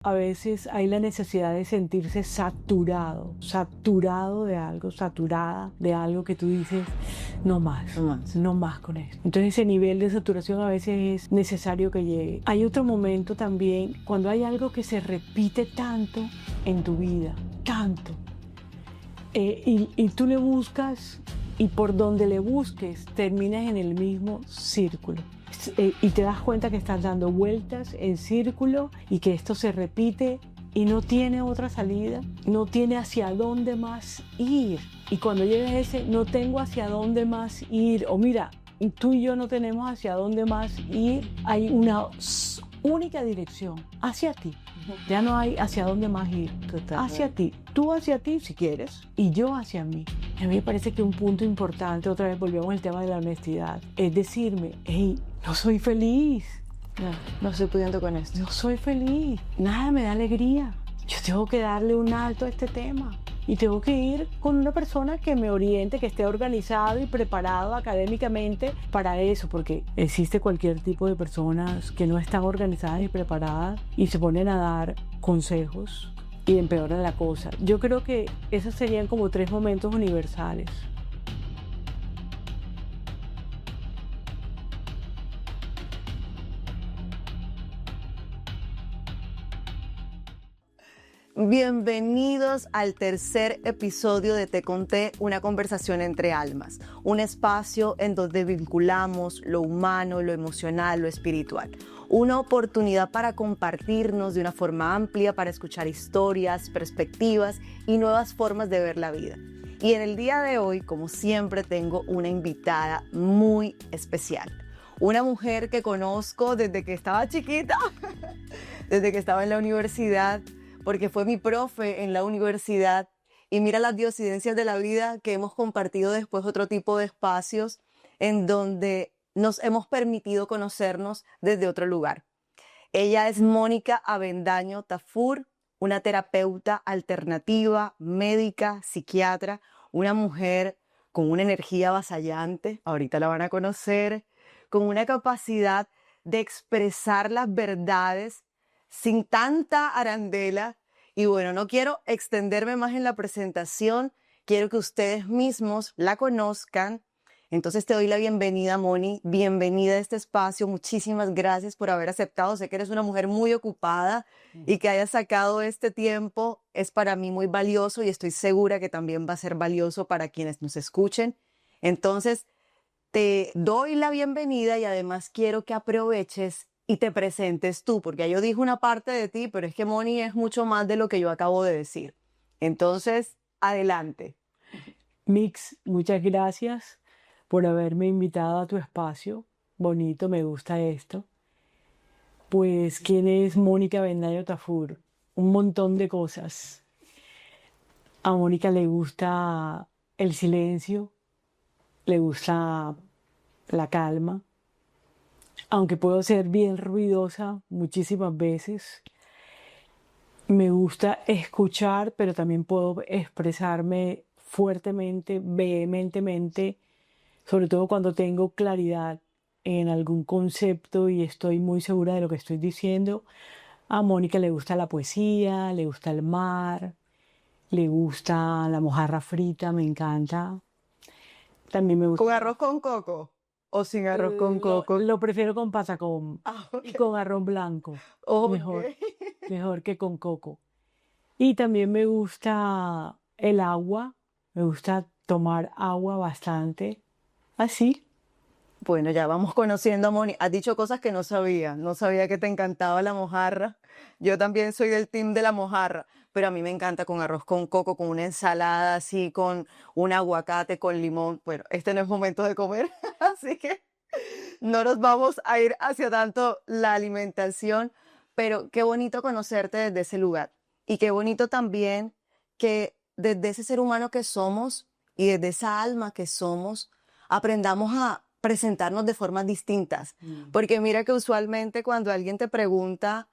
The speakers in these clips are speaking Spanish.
A veces hay la necesidad de sentirse saturado, saturado de algo, saturada de algo que tú dices, no más, No más. no más con esto. Entonces ese nivel de saturación a veces es necesario que llegue. Hay otro momento también cuando hay algo que se repite tanto en tu vida, tanto, y tú le buscas y por donde le busques terminas en el mismo círculo. Y te das cuenta que estás dando vueltas en círculo y que esto se repite y no tiene otra salida, no tiene hacia dónde más ir. Y cuando llega ese, no tengo hacia dónde más ir, o mira, tú y yo no tenemos hacia dónde más ir, hay una única dirección, hacia ti. Ya no hay hacia dónde más ir, hacia ti. Tú hacia ti si quieres y yo hacia mí. A mí me parece que un punto importante, otra vez volvemos al tema de la honestidad, es decirme, hey, no soy feliz. No estoy pudiendo con esto. No soy feliz, nada me da alegría. Yo tengo que darle un alto a este tema y tengo que ir con una persona que me oriente, que esté organizado y preparado académicamente para eso, porque existe cualquier tipo de personas que no están organizadas y preparadas y se ponen a dar consejos y empeoran la cosa. Yo creo que esos serían como 3 momentos universales. Bienvenidos al tercer episodio de Te Conté, una conversación entre almas, un espacio en donde vinculamos lo humano, lo emocional, lo espiritual. Una oportunidad para compartirnos de una forma amplia, para escuchar historias, perspectivas y nuevas formas de ver la vida. Y en el día de hoy, como siempre, tengo una invitada muy especial. Una mujer que conozco desde que estaba chiquita, desde que estaba en la universidad, porque fue mi profe en la universidad, y mira las diosidencias de la vida que hemos compartido después otro tipo de espacios en donde nos hemos permitido conocernos desde otro lugar. Ella es Mónica Avendaño Tafur, una terapeuta alternativa, médica, psiquiatra, una mujer con una energía avasallante, ahorita la van a conocer, con una capacidad de expresar las verdades sin tanta arandela. Y bueno, no quiero extenderme más en la presentación, quiero que ustedes mismos la conozcan. Entonces te doy la bienvenida, Moni, bienvenida a este espacio, muchísimas gracias por haber aceptado, sé que eres una mujer muy ocupada y que hayas sacado este tiempo es para mí muy valioso y estoy segura que también va a ser valioso para quienes nos escuchen. Entonces te doy la bienvenida y además quiero que aproveches y te presentes tú, porque ya yo dije una parte de ti, pero es que Moni es mucho más de lo que yo acabo de decir. Entonces, adelante. Mix, muchas gracias por haberme invitado a tu espacio. Bonito, me gusta esto. Pues, ¿quién es Mónica Avendaño Tafur? Un montón de cosas. A Mónica le gusta el silencio, le gusta la calma, aunque puedo ser bien ruidosa muchísimas veces. Me gusta escuchar, pero también puedo expresarme fuertemente, vehementemente, sobre todo cuando tengo claridad en algún concepto y estoy muy segura de lo que estoy diciendo. A Mónica le gusta la poesía, le gusta el mar, le gusta la mojarra frita, me encanta. También me gusta. ¿Con arroz con coco o sin arroz con Lo, coco? lo prefiero con patacón y Ok. con arroz blanco. Ok. Mejor que con coco. Y también me gusta el agua, me gusta tomar agua bastante. Así. Bueno, ya vamos conociendo a Moni. Has dicho cosas que no sabía. No sabía que te encantaba la mojarra. Yo también soy del team de la mojarra, pero a mí me encanta con arroz con coco, con una ensalada así, con un aguacate, con limón. Bueno, este no es momento de comer, así que no nos vamos a ir hacia tanto la alimentación, pero qué bonito conocerte desde ese lugar. Y qué bonito también que desde ese ser humano que somos y desde esa alma que somos, aprendamos a presentarnos de formas distintas. Porque mira que usualmente cuando alguien te pregunta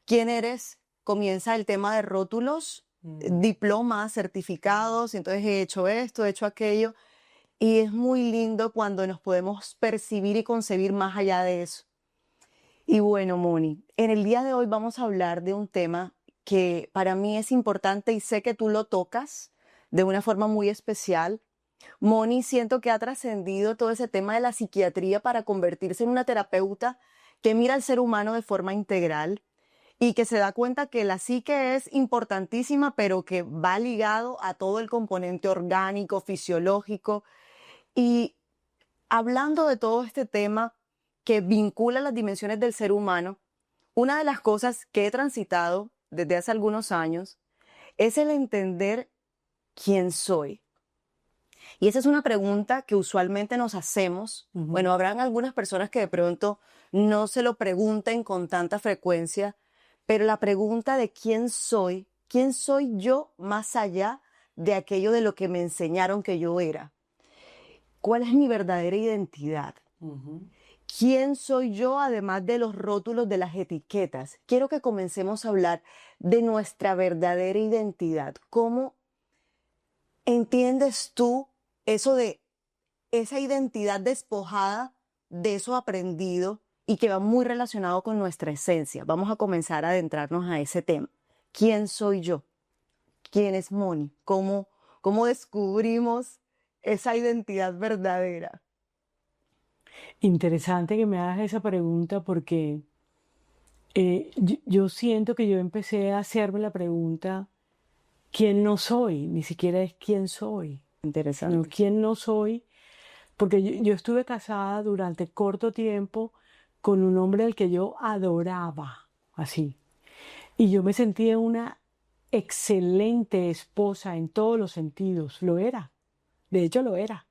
quién eres, comienza el tema de rótulos, diplomas, certificados, y entonces he hecho esto, he hecho aquello. Y es muy lindo cuando nos podemos percibir y concebir más allá de eso. Y bueno, Moni, en el día de hoy vamos a hablar de un tema que para mí es importante y sé que tú lo tocas de una forma muy especial. Moni, siento que ha trascendido todo ese tema de la psiquiatría para convertirse en una terapeuta que mira al ser humano de forma integral y que se da cuenta que la psique es importantísima, pero que va ligado a todo el componente orgánico, fisiológico. Y hablando de todo este tema que vincula las dimensiones del ser humano, una de las cosas que he transitado desde hace algunos años es el entender quién soy. Y esa es una pregunta que usualmente nos hacemos. Bueno, habrán algunas personas que de pronto no se lo pregunten con tanta frecuencia, pero la pregunta de quién soy yo más allá de aquello de lo que me enseñaron que yo era. ¿Cuál es mi verdadera identidad? ¿Quién soy yo además de los rótulos de las etiquetas? Quiero que comencemos a hablar de nuestra verdadera identidad. ¿Cómo entiendes tú eso de esa identidad despojada de eso aprendido y que va muy relacionado con nuestra esencia? Vamos a comenzar a adentrarnos a ese tema. ¿Quién soy yo? ¿Quién es Moni? ¿Cómo descubrimos esa identidad verdadera? Interesante que me hagas esa pregunta porque yo siento que yo empecé a hacerme la pregunta, ¿quién no soy? Ni siquiera es quién soy, Interesante. sino quién no soy, porque yo estuve casada durante corto tiempo con un hombre al que yo adoraba, así. Y yo me sentía una excelente esposa en todos los sentidos, lo era, de hecho lo era,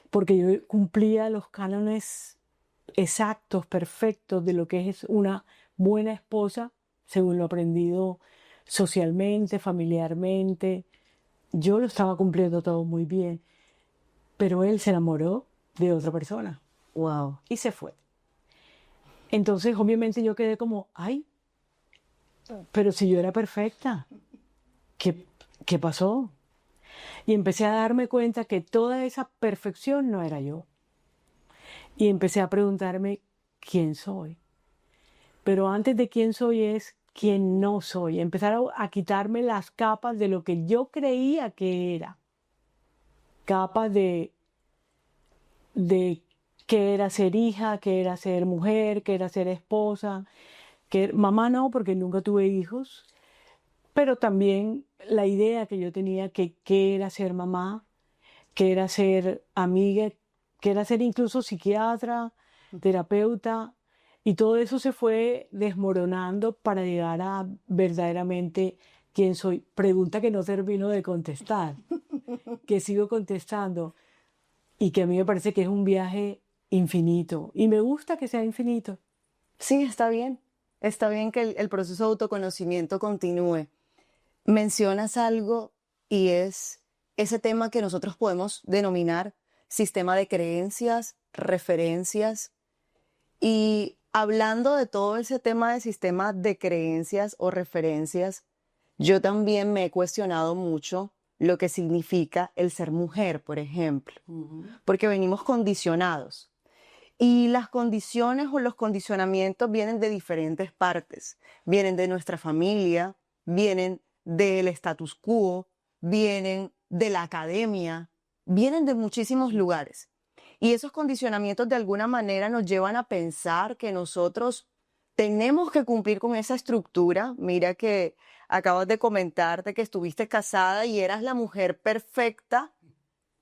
porque yo cumplía los cánones exactos, perfectos de lo que es una buena esposa, según lo aprendido socialmente, familiarmente. Yo lo estaba cumpliendo todo muy bien, pero él se enamoró de otra persona Wow. y se fue. Entonces, obviamente yo quedé como, ay, pero si yo era perfecta, ¿qué, qué pasó? Y empecé a darme cuenta que toda esa perfección no era yo. Y empecé a preguntarme quién soy. Pero antes de quién soy es quién no soy. Empezar a quitarme las capas de lo que yo creía que era. Capas de qué era ser hija, qué era ser mujer, qué era ser esposa. Mamá no, porque nunca tuve hijos. Pero también la idea que yo tenía que era ser mamá, que era ser amiga, que era ser incluso psiquiatra, terapeuta, y todo eso se fue desmoronando para llegar a verdaderamente quién soy. Pregunta que no termino de contestar, que sigo contestando y que a mí me parece que es un viaje infinito y me gusta que sea infinito. Sí, está bien. Está bien que el proceso de autoconocimiento continúe. Mencionas algo y es ese tema que nosotros podemos denominar sistema de creencias, referencias. Y hablando de todo ese tema de sistema de creencias o referencias, yo también me he cuestionado mucho lo que significa el ser mujer, por ejemplo, porque venimos condicionados. Y las condiciones o los condicionamientos vienen de diferentes partes. Vienen de nuestra familia, vienen del status quo, vienen de la academia, vienen de muchísimos lugares. Y esos condicionamientos de alguna manera nos llevan a pensar que nosotros tenemos que cumplir con esa estructura. Mira que acabas de comentarte que estuviste casada y eras la mujer perfecta,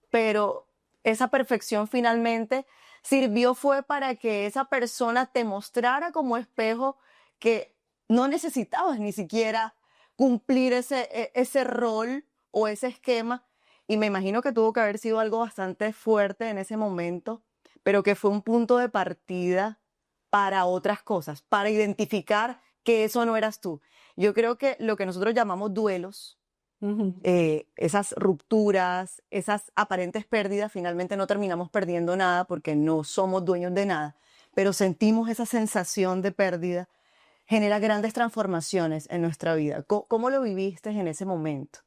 pero esa perfección finalmente sirvió fue para que esa persona te mostrara como espejo que no necesitabas ni siquiera cumplir ese rol o ese esquema. Y me imagino que tuvo que haber sido algo bastante fuerte en ese momento, pero que fue un punto de partida para otras cosas, para identificar que eso no eras tú. Yo creo que lo que nosotros llamamos duelos, esas rupturas, esas aparentes pérdidas, finalmente no terminamos perdiendo nada porque no somos dueños de nada, pero sentimos esa sensación de pérdida, genera grandes transformaciones en nuestra vida. ¿Cómo lo viviste en ese momento?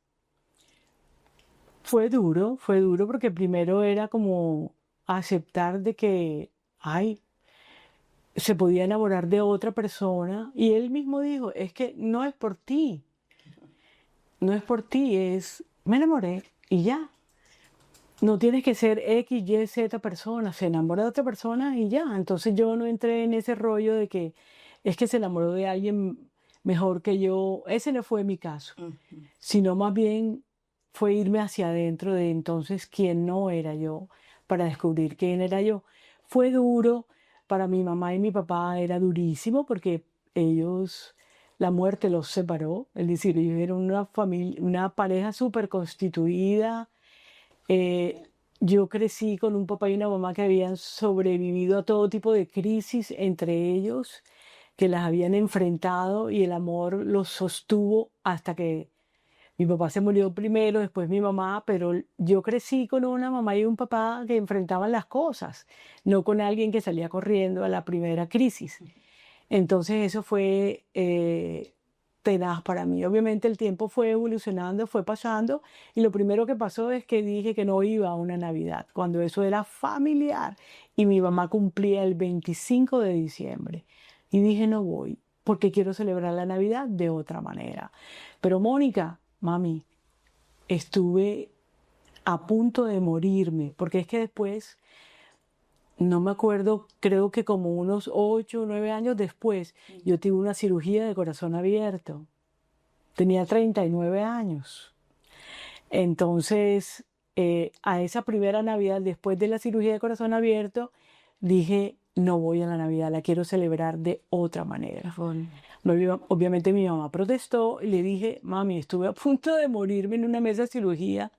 Fue duro porque primero era como aceptar de que, ay, se podía enamorar de otra persona y él mismo dijo, es que no es por ti, no es por ti, me enamoré y ya. No tienes que ser X, Y, Z persona, se enamora de otra persona y ya. Entonces yo no entré en ese rollo de que es que se enamoró de alguien mejor que yo. Ese no fue mi caso, sino más bien fue irme hacia adentro de entonces quién no era yo para descubrir quién era yo. Fue duro, para mi mamá y mi papá era durísimo porque ellos, la muerte los separó, es decir, ellos eran una familia, una pareja súper constituida. Yo crecí con un papá y una mamá que habían sobrevivido a todo tipo de crisis entre ellos, que las habían enfrentado y el amor los sostuvo hasta que mi papá se murió primero, después mi mamá, pero yo crecí con una mamá y un papá que enfrentaban las cosas, no con alguien que salía corriendo a la primera crisis. Entonces eso fue tenaz para mí. Obviamente el tiempo fue evolucionando, fue pasando y lo primero que pasó es que dije que no iba a una Navidad, cuando eso era familiar y mi mamá cumplía el 25 de diciembre. Y dije no voy porque quiero celebrar la Navidad de otra manera. Pero Mónica, mami, estuve a punto de morirme porque es que después no me acuerdo, creo que como unos 8 o 9 años después, yo tuve una cirugía de corazón abierto. Tenía 39 años. Entonces, a esa primera Navidad, después de la cirugía de corazón abierto, dije, no voy a la Navidad, la quiero celebrar de otra manera. Obviamente mi mamá protestó y le dije, mami, estuve a punto de morirme en una mesa de cirugía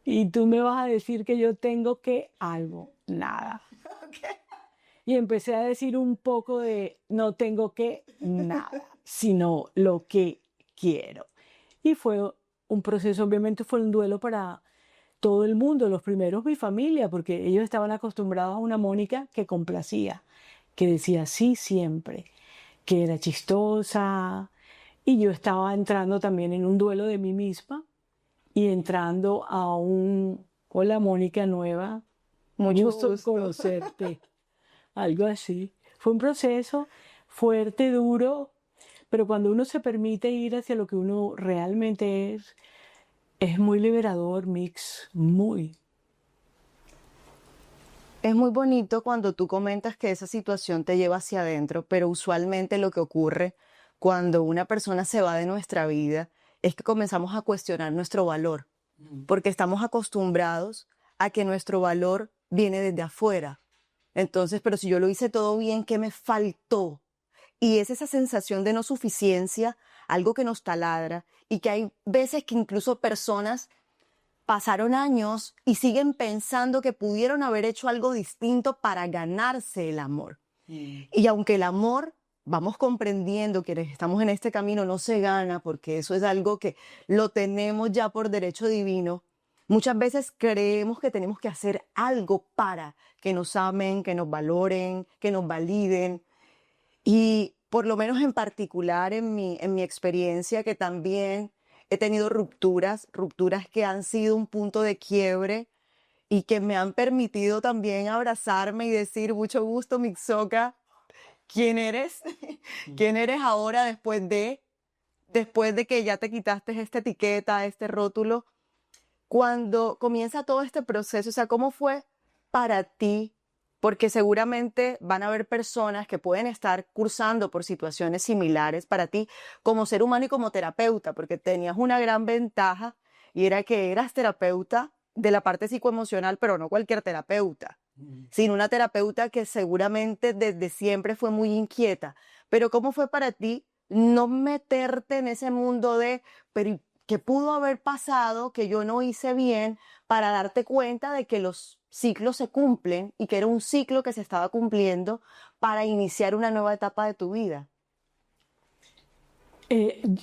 y tú me vas a decir que yo tengo que algo, nada. Y empecé a decir un poco de no tengo que nada, sino lo que quiero. Y fue un proceso, obviamente fue un duelo para todo el mundo, los primeros mi familia, porque ellos estaban acostumbrados a una Mónica que complacía, que decía sí siempre, que era chistosa. Y yo estaba entrando también en un duelo de mí misma y entrando a un, hola Mónica nueva, Mucho gusto gusto. conocerte. Algo así. Fue un proceso fuerte, duro, pero cuando uno se permite ir hacia lo que uno realmente es muy liberador, Mix, muy. Es muy bonito cuando tú comentas que esa situación te lleva hacia adentro, pero usualmente lo que ocurre cuando una persona se va de nuestra vida es que comenzamos a cuestionar nuestro valor, porque estamos acostumbrados a que nuestro valor viene desde afuera. Entonces, pero si yo lo hice todo bien, ¿qué me faltó? Y es esa sensación de no suficiencia, algo que nos taladra y que hay veces que incluso personas pasaron años y siguen pensando que pudieron haber hecho algo distinto para ganarse el amor. Y aunque el amor, vamos comprendiendo que estamos en este camino, no se gana porque eso es algo que lo tenemos ya por derecho divino, muchas veces creemos que tenemos que hacer algo para que nos amen, que nos valoren, que nos validen. Y por lo menos en particular en mi experiencia, que también he tenido rupturas que han sido un punto de quiebre y que me han permitido también abrazarme y decir, mucho gusto, Mixoca, ¿quién eres? ¿Quién eres ahora después de que ya te quitaste esta etiqueta, este rótulo? Cuando comienza todo este proceso, o sea, ¿cómo fue para ti? Porque seguramente van a haber personas que pueden estar cursando por situaciones similares para ti como ser humano y como terapeuta, porque tenías una gran ventaja y era que eras terapeuta de la parte psicoemocional, pero no cualquier terapeuta, sino una terapeuta que seguramente desde siempre fue muy inquieta. Pero ¿cómo fue para ti no meterte en ese mundo de, pero ¿qué pudo haber pasado que yo no hice bien para darte cuenta de que los ciclos se cumplen y que era un ciclo que se estaba cumpliendo para iniciar una nueva etapa de tu vida?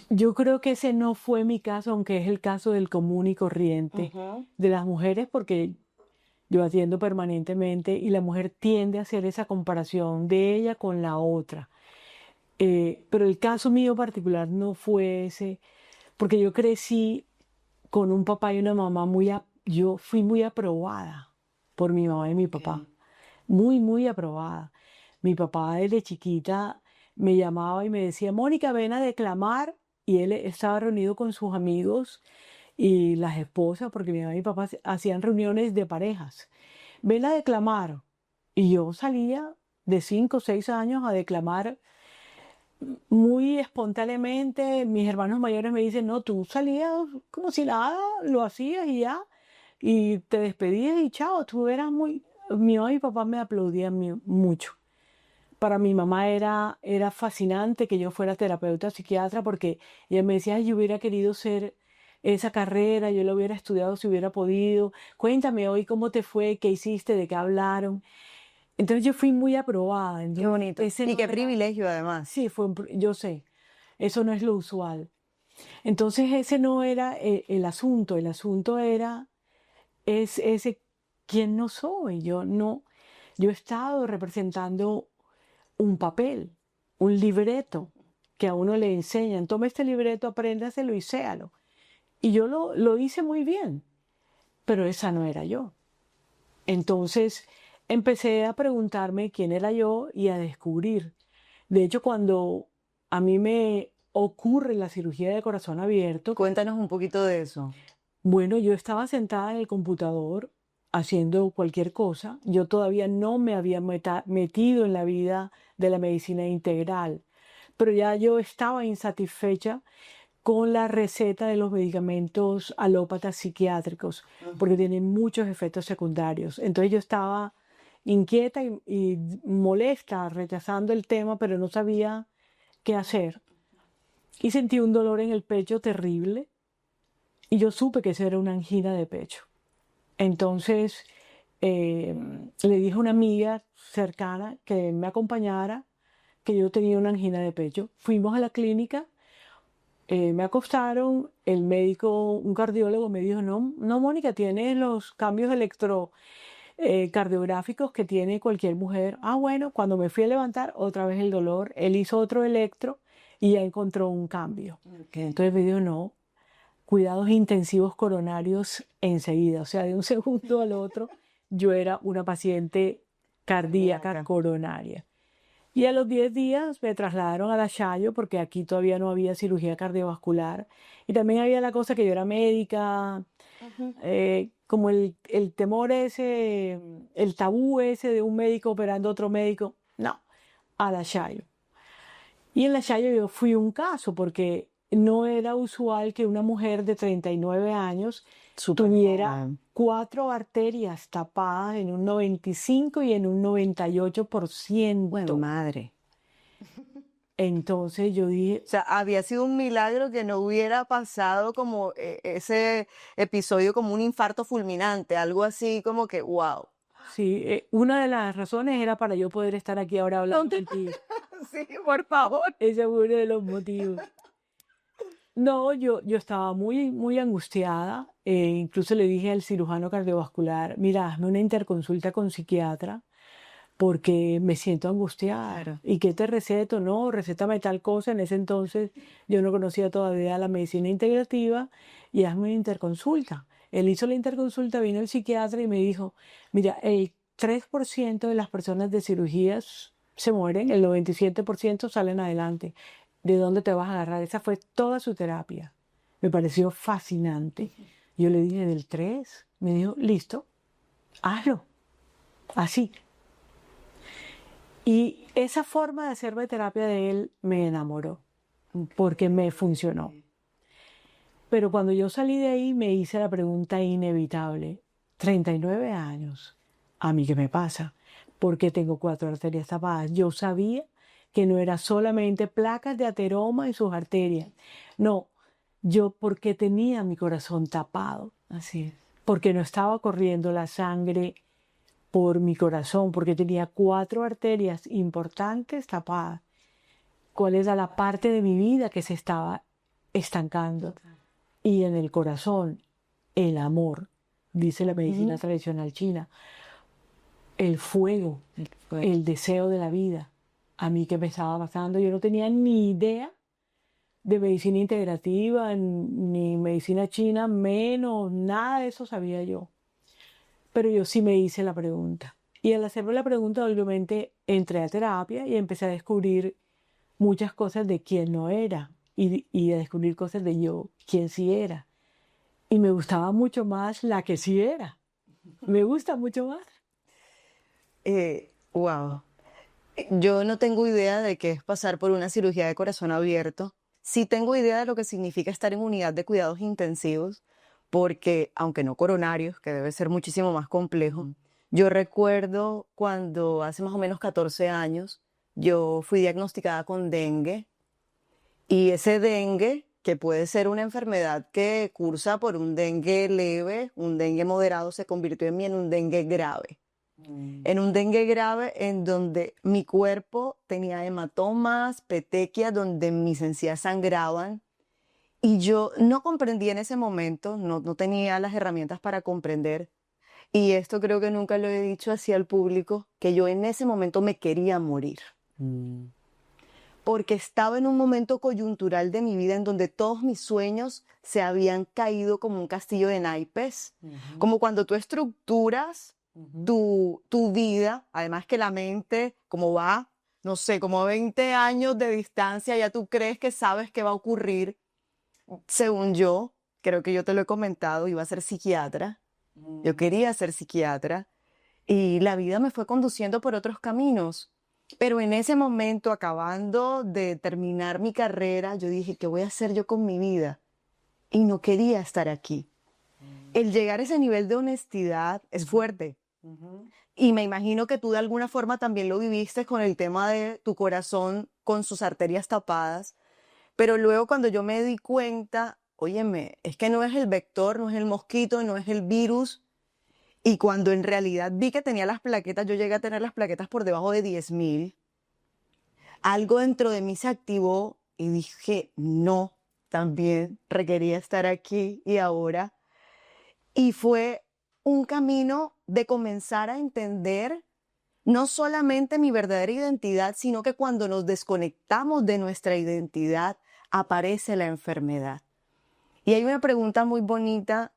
Yo creo que ese no fue mi caso, aunque es el caso del común y corriente de las mujeres, porque yo atiendo permanentemente y la mujer tiende a hacer esa comparación de ella con la otra. Pero el caso mío particular no fue ese, porque yo crecí con un papá y una mamá yo fui muy aprobada por mi mamá y mi papá, muy, muy aprobada. Mi papá desde chiquita me llamaba y me decía, Mónica, ven a declamar. Y él estaba reunido con sus amigos y las esposas, porque mi mamá y mi papá hacían reuniones de parejas. Ven a declamar. Y yo salía de 5 o 6 años a declamar muy espontáneamente. Mis hermanos mayores me dicen, no, tú salías como si nada, lo hacías y ya, y te despedías y chao, tú eras muy... Mi mamá y mi papá me aplaudían mucho. Para mi mamá era fascinante que yo fuera terapeuta psiquiatra porque ella me decía, "Ay, yo hubiera querido ser esa carrera, yo lo hubiera estudiado si hubiera podido. Cuéntame hoy cómo te fue, qué hiciste, de qué hablaron". Entonces yo fui muy aprobada. Qué bonito. Ese Y no qué era- privilegio además. Sí, yo sé, eso no es lo usual. Entonces ese no era el asunto es ese quién no soy. Yo no, yo he estado representando un papel, un libreto que a uno le enseñan. Toma este libreto, apréndaselo y séalo. Y yo lo hice muy bien, pero esa no era yo. Entonces empecé a preguntarme quién era yo y a descubrir. De hecho, cuando a mí me ocurre la cirugía de corazón abierto, Cuéntanos un poquito de eso. bueno, yo estaba sentada en el computador haciendo cualquier cosa. Yo todavía no me había metido en la vida de la medicina integral, pero ya yo estaba insatisfecha con la receta de los medicamentos alópatas psiquiátricos, porque tienen muchos efectos secundarios. Entonces yo estaba inquieta y molesta, rechazando el tema, pero no sabía qué hacer. Y sentí un dolor en el pecho terrible y yo supe que eso era una angina de pecho. Entonces le dije a una amiga cercana que me acompañara, que yo tenía una angina de pecho. Fuimos a la clínica, me acostaron, el médico, un cardiólogo me dijo, no, no, Mónica, tienes los cambios cardiográficos que tiene cualquier mujer. Ah, bueno, cuando me fui a levantar, otra vez el dolor, él hizo otro electro y ya encontró un cambio. Entonces me dijo, no, cuidados intensivos coronarios enseguida, o sea, de un segundo al otro, yo era una paciente cardíaca coronaria. Y a los 10 días me trasladaron a la Chayo porque aquí todavía no había cirugía cardiovascular. Y también había la cosa que yo era médica, como el temor ese, el tabú ese de un médico operando a otro médico. No, a la Chayo. Y en la Chayo yo fui un caso porque no era usual que una mujer de 39 años tuviera 4 arterias tapadas en un 95 y en un 98%. Bueno, madre. Entonces yo dije, O sea, había sido un milagro que no hubiera pasado como ese episodio como un infarto fulminante, algo así como que, wow. sí, una de las razones era para yo poder estar aquí ahora hablando contigo. Sí, por favor. Ese fue uno de los motivos. No, yo estaba muy, muy angustiada. Incluso le dije al cirujano cardiovascular, mira, hazme una interconsulta con psiquiatra porque me siento angustiada. Claro. ¿Y qué te receto? No, recétame tal cosa. En ese entonces yo no conocía todavía la medicina integrativa y hazme una interconsulta. Él hizo la interconsulta, vino el psiquiatra y me dijo, mira, el 3% de las personas de cirugías se mueren, el 97% salen adelante. ¿De dónde te vas a agarrar? Esa fue toda su terapia. Me pareció fascinante. Yo le dije, ¿del 3? Me dijo, listo, hazlo. Así. Y esa forma de hacerme terapia de él me enamoró, porque me funcionó. Pero cuando yo salí de ahí me hice la pregunta inevitable, 39 años, ¿a mí qué me pasa? ¿Por qué tengo 4 arterias tapadas? Yo sabía que no era solamente placas de ateroma en sus arterias. No, yo porque tenía mi corazón tapado. Así es. Porque no estaba corriendo la sangre por mi corazón, porque tenía 4 arterias importantes tapadas. ¿Cuál era la parte de mi vida que se estaba estancando? Y en el corazón, el amor, dice la medicina tradicional china, el fuego, el deseo de la vida. A mí que me estaba pasando, yo no tenía ni idea de medicina integrativa, ni medicina china, menos, nada de eso sabía yo. Pero yo sí me hice la pregunta. Y al hacerme la pregunta, obviamente entré a terapia y empecé a descubrir muchas cosas de quién no era y a descubrir cosas de yo, quién sí era. Y me gustaba mucho más la que sí era. Me gusta mucho más. Wow. Yo no tengo idea de qué es pasar por una cirugía de corazón abierto. Sí tengo idea de lo que significa estar en unidad de cuidados intensivos, porque aunque no coronarios, que debe ser muchísimo más complejo, yo recuerdo cuando hace más o menos 14 años yo fui diagnosticada con dengue y ese dengue, que puede ser una enfermedad que cursa por un dengue leve, un dengue moderado, se convirtió en mí en un dengue grave. En un dengue grave en donde mi cuerpo tenía hematomas, petequias, donde mis encías sangraban. Y yo no comprendí en ese momento, no tenía las herramientas para comprender. Y esto creo que nunca lo he dicho así al público, que yo en ese momento me quería morir. Porque estaba en un momento coyuntural de mi vida en donde todos mis sueños se habían caído como un castillo de naipes. Como cuando tú estructuras tu vida, además que la mente, como va, no sé, como 20 años de distancia, ya tú crees que sabes qué va a ocurrir. Según yo, creo que yo te lo he comentado, iba a ser psiquiatra. Yo quería ser psiquiatra y la vida me fue conduciendo por otros caminos. Pero en ese momento, acabando de terminar mi carrera, yo dije, ¿qué voy a hacer yo con mi vida? Y no quería estar aquí. El llegar a ese nivel de honestidad es fuerte. Y me imagino que tú de alguna forma también lo viviste con el tema de tu corazón con sus arterias tapadas. Pero luego cuando yo me di cuenta, óyeme, es que no es el vector, no es el mosquito, no es el virus. Y cuando en realidad vi que tenía las plaquetas, yo llegué a tener las plaquetas por debajo de 10.000, algo dentro de mí se activó y dije, no, también requería estar aquí y ahora. Y fue un camino de comenzar a entender no solamente mi verdadera identidad, sino que cuando nos desconectamos de nuestra identidad, aparece la enfermedad. Y hay una pregunta muy bonita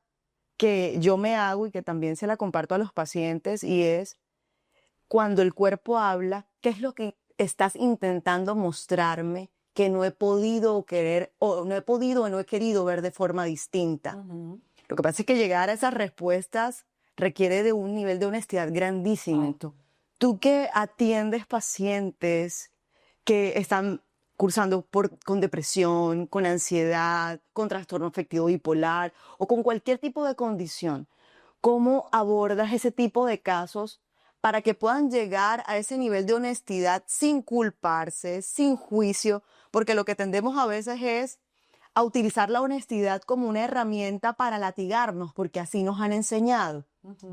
que yo me hago y que también se la comparto a los pacientes, y es, cuando el cuerpo habla, ¿qué es lo que estás intentando mostrarme que no he podido querer o no he querido ver de forma distinta? Lo que pasa es que llegar a esas respuestas requiere de un nivel de honestidad grandísimo. Tú que atiendes pacientes que están cursando con depresión, con ansiedad, con trastorno afectivo bipolar o con cualquier tipo de condición, ¿cómo abordas ese tipo de casos para que puedan llegar a ese nivel de honestidad sin culparse, sin juicio? Porque lo que tendemos a veces es a utilizar la honestidad como una herramienta para latigarnos, porque así nos han enseñado.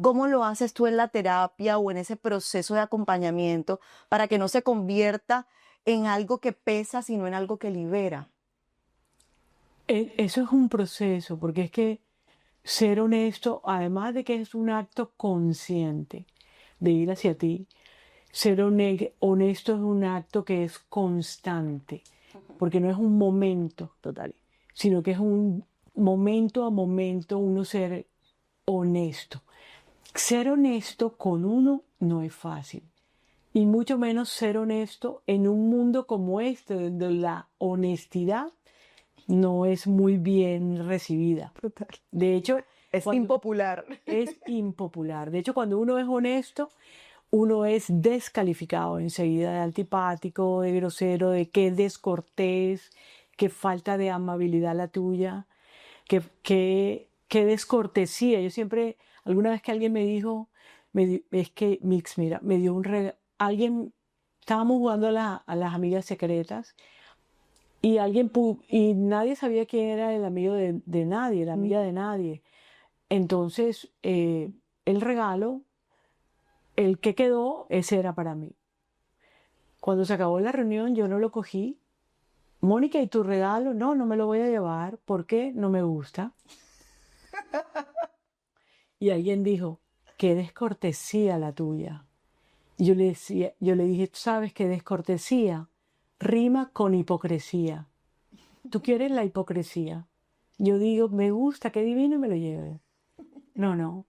¿Cómo lo haces tú en la terapia o en ese proceso de acompañamiento para que no se convierta en algo que pesa, sino en algo que libera? Eso es un proceso, porque es que ser honesto, además de que es un acto consciente de ir hacia ti, ser honesto es un acto que es constante, porque no es un momento, Total. sino que es un momento a momento uno ser honesto. Ser honesto con uno no es fácil, y mucho menos ser honesto en un mundo como este, donde la honestidad no es muy bien recibida. Total. De hecho, Es impopular. es impopular. De hecho, cuando uno es honesto, uno es descalificado enseguida de antipático, de grosero, de que descortés, que falta de amabilidad la tuya, que descortesía. Yo siempre, alguna vez que alguien me dijo, es que Mix, mira, me dio un regalo, alguien, estábamos jugando a las amigas secretas y y nadie sabía quién era el amigo de nadie, la amiga de nadie. Entonces, el regalo, el que quedó, ese era para mí. Cuando se acabó la reunión, yo no lo cogí. Mónica, ¿y tu regalo? No, no me lo voy a llevar. ¿Por qué? No me gusta. Y alguien dijo, qué descortesía la tuya. Y yo le dije, ¿tú sabes qué descortesía? Rima con hipocresía. ¿Tú quieres la hipocresía? Yo digo, me gusta, qué divino, y me lo llevo. No, no.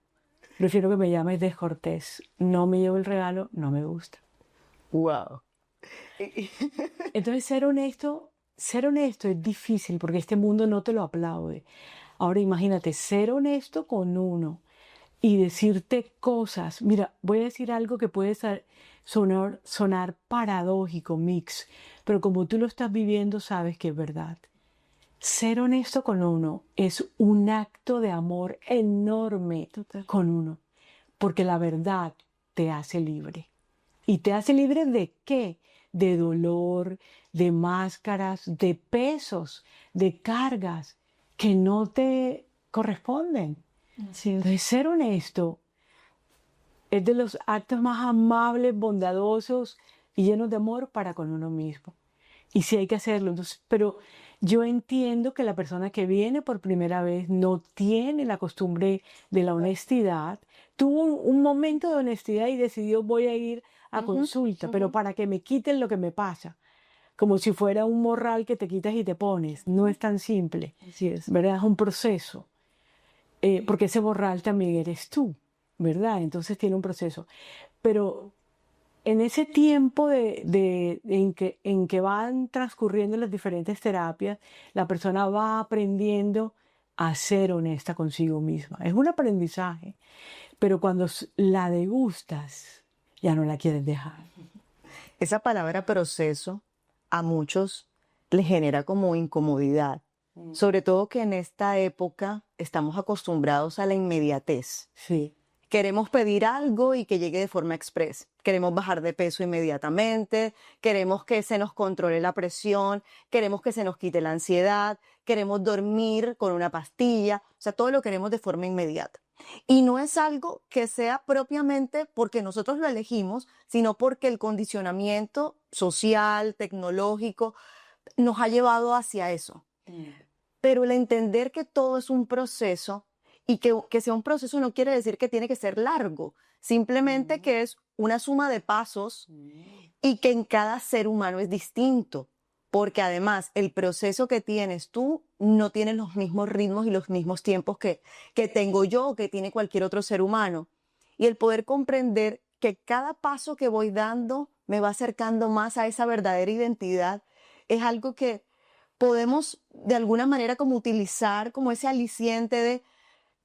Prefiero que me llames descortés. No me llevo el regalo, no me gusta. Wow. Entonces ser honesto es difícil porque este mundo no te lo aplaude. Ahora imagínate, ser honesto con uno y decirte cosas. Mira, voy a decir algo que puede sonar paradójico, mix, pero como tú lo estás viviendo, sabes que es verdad. Ser honesto con uno es un acto de amor enorme con uno, porque la verdad te hace libre. ¿Y te hace libre de qué? De dolor, de máscaras, de pesos, de cargas que no te corresponden. Sí. Entonces, ser honesto es de los actos más amables, bondadosos y llenos de amor para con uno mismo. Y sí hay que hacerlo. Entonces, pero yo entiendo que la persona que viene por primera vez no tiene la costumbre de la honestidad. Tuvo un momento de honestidad y decidió voy a ir a consulta, pero para que me quiten lo que me pasa. Como si fuera un morral que te quitas y te pones. No es tan simple. Así es. ¿Verdad? Es un proceso. Porque ese morral también eres tú, ¿verdad? Entonces tiene un proceso. Pero en ese tiempo en que van transcurriendo las diferentes terapias, la persona va aprendiendo a ser honesta consigo misma. Es un aprendizaje, pero cuando la degustas, ya no la quieres dejar. Esa palabra proceso a muchos les genera como incomodidad. Sobre todo que en esta época estamos acostumbrados a la inmediatez. Sí. Queremos pedir algo y que llegue de forma express. Queremos bajar de peso inmediatamente, queremos que se nos controle la presión, queremos que se nos quite la ansiedad, queremos dormir con una pastilla, o sea, todo lo queremos de forma inmediata. Y no es algo que sea propiamente porque nosotros lo elegimos, sino porque el condicionamiento social, tecnológico, nos ha llevado hacia eso. Pero el entender que todo es un proceso y que sea un proceso no quiere decir que tiene que ser largo, simplemente que es una suma de pasos y que en cada ser humano es distinto, porque además el proceso que tienes tú no tiene los mismos ritmos y los mismos tiempos que tengo yo o que tiene cualquier otro ser humano. Y el poder comprender que cada paso que voy dando me va acercando más a esa verdadera identidad es algo que podemos de alguna manera como utilizar como ese aliciente de,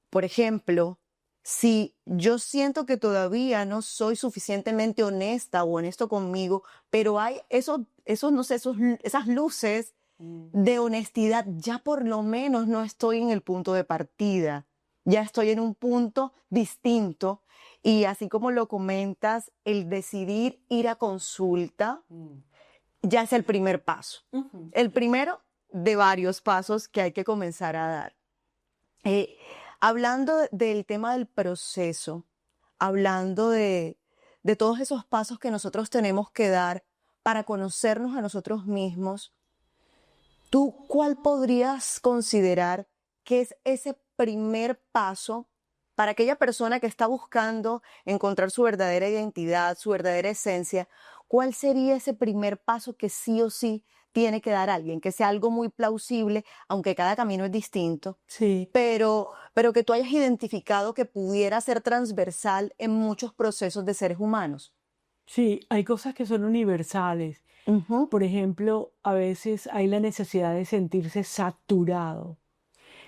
por ejemplo, si yo siento que todavía no soy suficientemente honesta o honesto conmigo, pero hay no sé, esas luces de honestidad, ya por lo menos no estoy en el punto de partida, ya estoy en un punto distinto. Y así como lo comentas, el decidir ir a consulta ya es el primer paso. El primero de varios pasos que hay que comenzar a dar. Hablando del tema del proceso, hablando de todos esos pasos que nosotros tenemos que dar para conocernos a nosotros mismos, ¿tú cuál podrías considerar que es ese primer paso para aquella persona que está buscando encontrar su verdadera identidad, su verdadera esencia? ¿Cuál sería ese primer paso que sí o sí tiene que dar alguien? Que sea algo muy plausible, aunque cada camino es distinto, Sí. pero que tú hayas identificado que pudiera ser transversal en muchos procesos de seres humanos. Sí, hay cosas que son universales. Por ejemplo, a veces hay la necesidad de sentirse saturado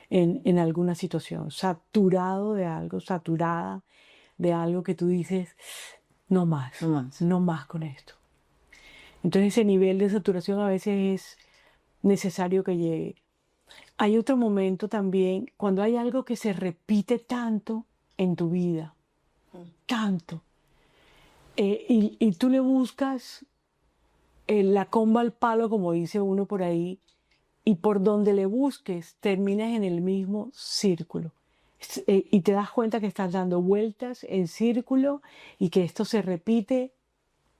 en alguna situación, saturado de algo, saturada de algo que tú dices, no más, No más. no más con esto. Entonces ese nivel de saturación a veces es necesario que llegue. Hay otro momento también cuando hay algo que se repite tanto en tu vida, tanto, y tú le buscas la comba al palo, como dice uno por ahí, y por donde le busques terminas en el mismo círculo. Y te das cuenta que estás dando vueltas en círculo y que esto se repite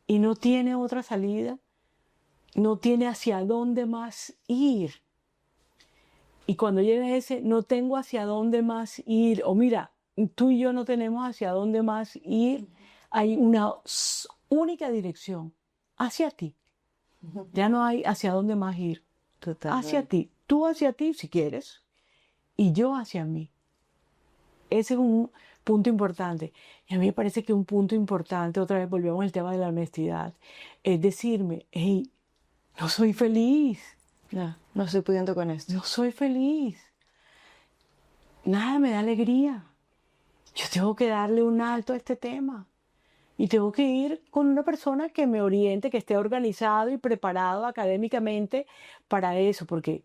y no tiene otra salida, no tiene hacia dónde más ir. Y cuando llega ese, no tengo hacia dónde más ir, o mira, tú y yo no tenemos hacia dónde más ir, hay una única dirección, hacia ti. Ya no hay hacia dónde más ir. Totalmente. Hacia ti, tú hacia ti si quieres, y yo hacia mí. Ese es punto importante. Y a mí me parece que un punto importante, otra vez volvemos al tema de la honestidad, es decirme, hey, no soy feliz, No estoy pudiendo con esto. no soy feliz, nada me da alegría. Yo tengo que darle un alto a este tema. Y tengo que ir con una persona que me oriente, que esté organizado y preparado académicamente para eso, porque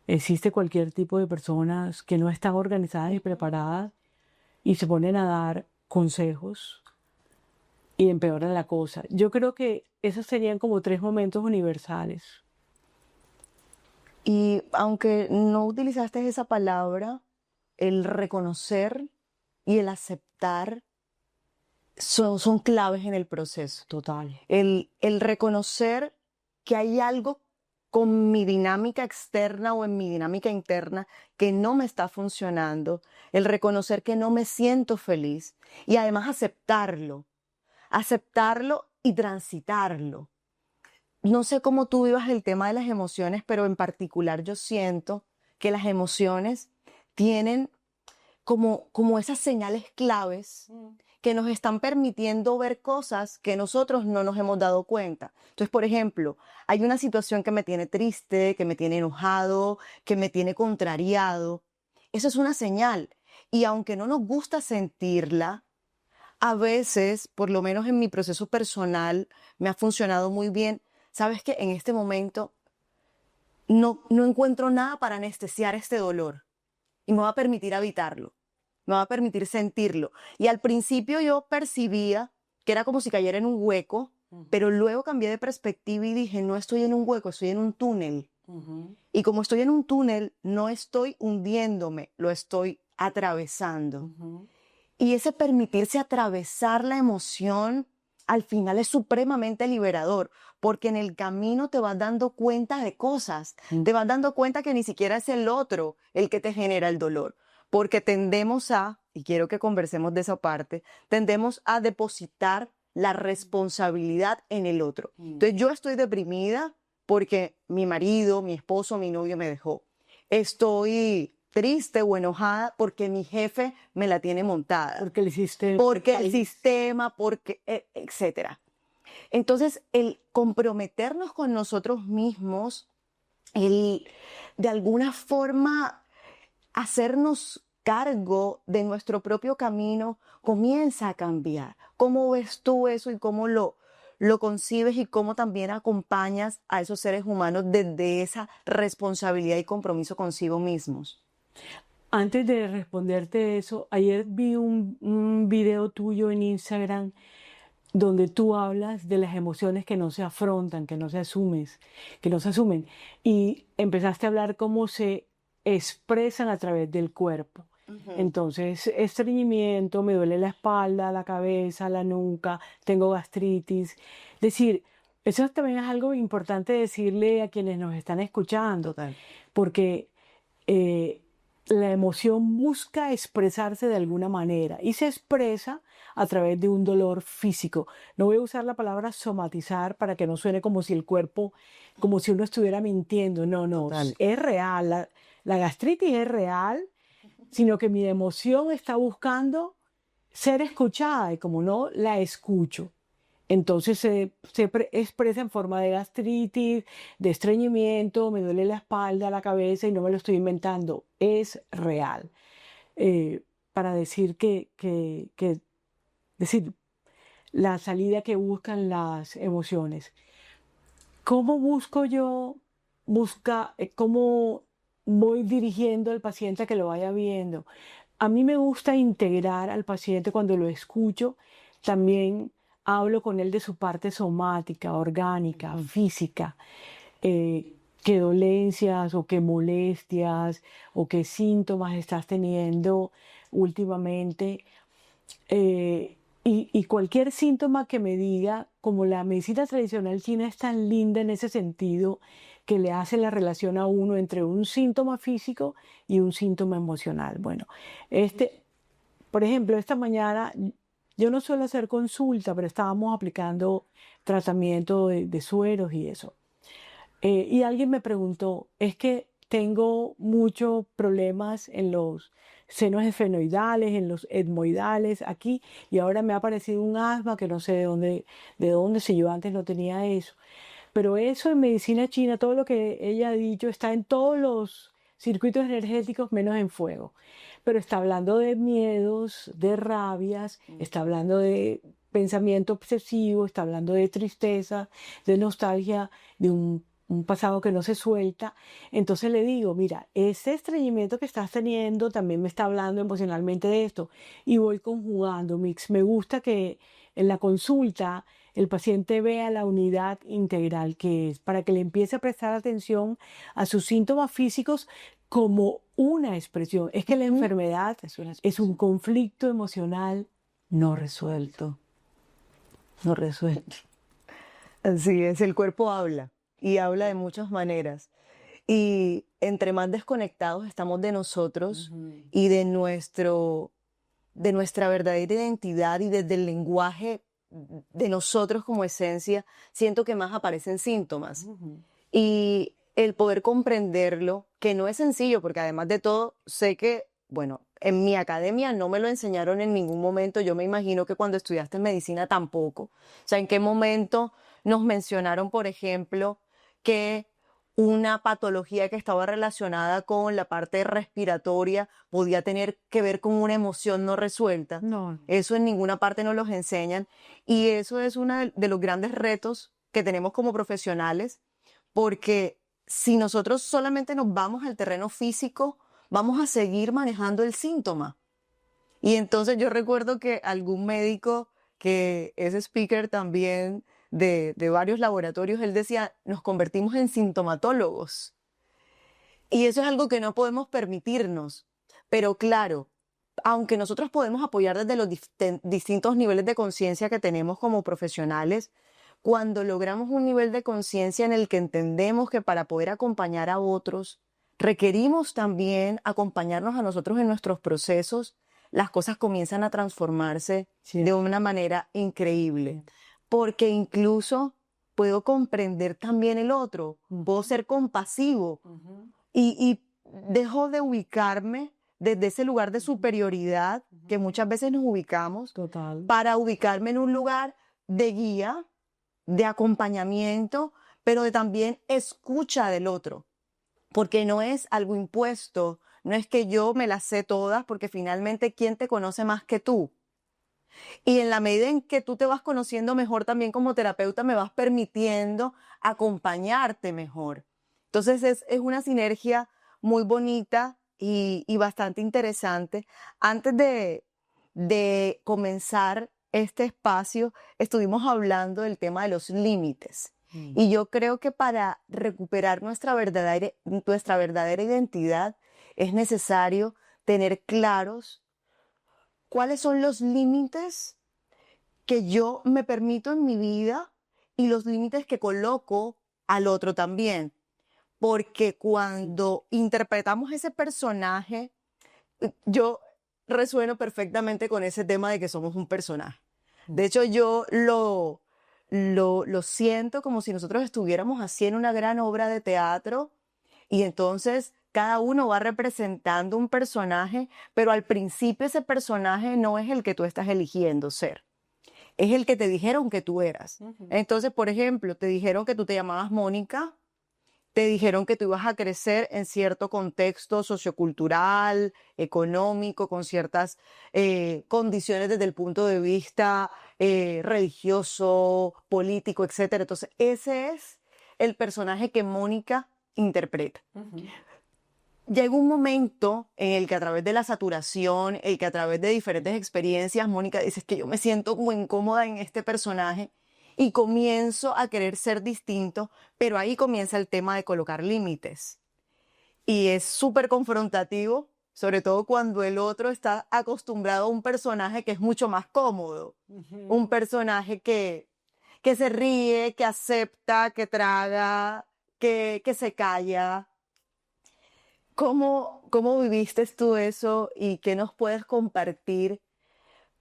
existe cualquier tipo de personas que no están organizadas y preparadas y se ponen a dar consejos y empeoran la cosa. Yo creo que esos serían como 3 momentos universales. Y aunque no utilizaste esa palabra, el reconocer y el aceptar son claves en el proceso. Total. El reconocer que hay algo con mi dinámica externa o en mi dinámica interna que no me está funcionando, el reconocer que no me siento feliz y además aceptarlo y transitarlo. No sé cómo tú vivas el tema de las emociones, pero en particular yo siento que las emociones tienen como esas señales claves que nos están permitiendo ver cosas que nosotros no nos hemos dado cuenta. Entonces, por ejemplo, hay una situación que me tiene triste, que me tiene enojado, que me tiene contrariado. Eso es una señal. Y aunque no nos gusta sentirla, a veces, por lo menos en mi proceso personal, me ha funcionado muy bien. Sabes que en este momento no encuentro nada para anestesiar este dolor y me va a permitir habitarlo, me va a permitir sentirlo. Y al principio yo percibía que era como si cayera en un hueco, pero luego cambié de perspectiva y dije, no estoy en un hueco, estoy en un túnel. Y como estoy en un túnel, no estoy hundiéndome, lo estoy atravesando. Y ese permitirse atravesar la emoción al final es supremamente liberador, porque en el camino te vas dando cuenta de cosas, te vas dando cuenta que ni siquiera es el otro el que te genera el dolor, porque tendemos a, y quiero que conversemos de esa parte, tendemos a depositar la responsabilidad en el otro. Entonces yo estoy deprimida porque mi marido, mi esposo, mi novio me dejó. Estoy triste o enojada porque mi jefe me la tiene montada. Porque el sistema. Porque el sistema, porque, etcétera. Entonces, el comprometernos con nosotros mismos, el de alguna forma hacernos cargo de nuestro propio camino, comienza a cambiar. ¿Cómo ves tú eso y cómo lo concibes y cómo también acompañas a esos seres humanos desde esa responsabilidad y compromiso consigo mismos? Antes de responderte eso, ayer vi un video tuyo en Instagram donde tú hablas de las emociones que no se afrontan, que no se asumen. Y empezaste a hablar cómo se expresan a través del cuerpo. Entonces, estreñimiento, me duele la espalda, la cabeza, la nuca, tengo gastritis. Es decir, eso también es algo importante decirle a quienes nos están escuchando, porque la emoción busca expresarse de alguna manera y se expresa a través de un dolor físico. No voy a usar la palabra somatizar para que no suene como si el cuerpo, como si uno estuviera mintiendo. No, es real. La gastritis es real, sino que mi emoción está buscando ser escuchada y como no la escucho, entonces se expresa en forma de gastritis, de estreñimiento, me duele la espalda, la cabeza y no me lo estoy inventando, es real. Para decir decir, la salida que buscan las emociones. ¿Cómo busco yo? ¿Cómo voy dirigiendo al paciente a que lo vaya viendo? A mí me gusta integrar al paciente cuando lo escucho, también hablo con él de su parte somática, orgánica, física, qué dolencias o qué molestias o qué síntomas estás teniendo últimamente. Y cualquier síntoma que me diga, como la medicina tradicional china es tan linda en ese sentido, que le hace la relación a uno entre un síntoma físico y un síntoma emocional. Bueno, por ejemplo, esta mañana yo no suelo hacer consulta, pero estábamos aplicando tratamiento de sueros y eso. Y alguien me preguntó, es que tengo muchos problemas en los senos esfenoidales, en los etmoidales, aquí, y ahora me ha aparecido un asma que no sé de dónde, si yo antes no tenía eso. Pero eso en medicina china, todo lo que ella ha dicho está en todos los circuitos energéticos menos en fuego. Pero está hablando de miedos, de rabias, está hablando de pensamiento obsesivo, está hablando de tristeza, de nostalgia, de un pasado que no se suelta. Entonces le digo, mira, ese estreñimiento que estás teniendo también me está hablando emocionalmente de esto. Y voy conjugando, Mix. Me gusta que en la consulta el paciente vea la unidad integral que es, para que le empiece a prestar atención a sus síntomas físicos como una expresión. Es que la enfermedad es un conflicto emocional no resuelto. No resuelto. Así es, el cuerpo habla y habla de muchas maneras. Y entre más desconectados estamos de nosotros y de nuestra verdadera identidad y desde el lenguaje de nosotros como esencia, siento que más aparecen síntomas. Y el poder comprenderlo, que no es sencillo, porque además de todo, sé que, bueno, en mi academia no me lo enseñaron en ningún momento. Yo me imagino que cuando estudiaste medicina tampoco. O sea, ¿en qué momento nos mencionaron, por ejemplo, que una patología que estaba relacionada con la parte respiratoria podía tener que ver con una emoción no resuelta? No. Eso en ninguna parte nos los enseñan. Y eso es uno de los grandes retos que tenemos como profesionales, porque si nosotros solamente nos vamos al terreno físico, vamos a seguir manejando el síntoma. Y entonces yo recuerdo que algún médico que es speaker también de varios laboratorios, él decía, nos convertimos en sintomatólogos. Y eso es algo que no podemos permitirnos. Pero claro, aunque nosotros podemos apoyar desde los distintos niveles de conciencia que tenemos como profesionales, cuando logramos un nivel de conciencia en el que entendemos que para poder acompañar a otros, requerimos también acompañarnos a nosotros en nuestros procesos, las cosas comienzan a transformarse de una manera increíble. Porque incluso puedo comprender también el otro, puedo ser compasivo y dejo de ubicarme desde ese lugar de superioridad que muchas veces nos ubicamos, para ubicarme en un lugar de guía, de acompañamiento, pero de también escucha del otro, porque no es algo impuesto, no es que yo me las sé todas, porque finalmente, ¿quién te conoce más que tú? Y en la medida en que tú te vas conociendo mejor también como terapeuta, me vas permitiendo acompañarte mejor. Entonces es una sinergia muy bonita y bastante interesante. Antes de comenzar este espacio, estuvimos hablando del tema de los límites. Y yo creo que para recuperar nuestra verdadera identidad es necesario tener claros cuáles son los límites que yo me permito en mi vida y los límites que coloco al otro también. Porque cuando interpretamos ese personaje, yo resueno perfectamente con ese tema de que somos un personaje. De hecho, yo lo siento como si nosotros estuviéramos haciendo una gran obra de teatro y entonces cada uno va representando un personaje, pero al principio ese personaje no es el que tú estás eligiendo ser. Es el que te dijeron que tú eras. Entonces, por ejemplo, te dijeron que tú te llamabas Mónica, te dijeron que tú ibas a crecer en cierto contexto sociocultural, económico, con ciertas condiciones desde el punto de vista religioso, político, etc. Entonces, ese es el personaje que Mónica interpreta. Llega un momento en el que a través de la saturación, el que a través de diferentes experiencias, Mónica dice que yo me siento como incómoda en este personaje y comienzo a querer ser distinto, pero ahí comienza el tema de colocar límites. Y es súper confrontativo, sobre todo cuando el otro está acostumbrado a un personaje que es mucho más cómodo, un personaje que se ríe, que acepta, que traga, que se calla. ¿Cómo viviste tú eso y qué nos puedes compartir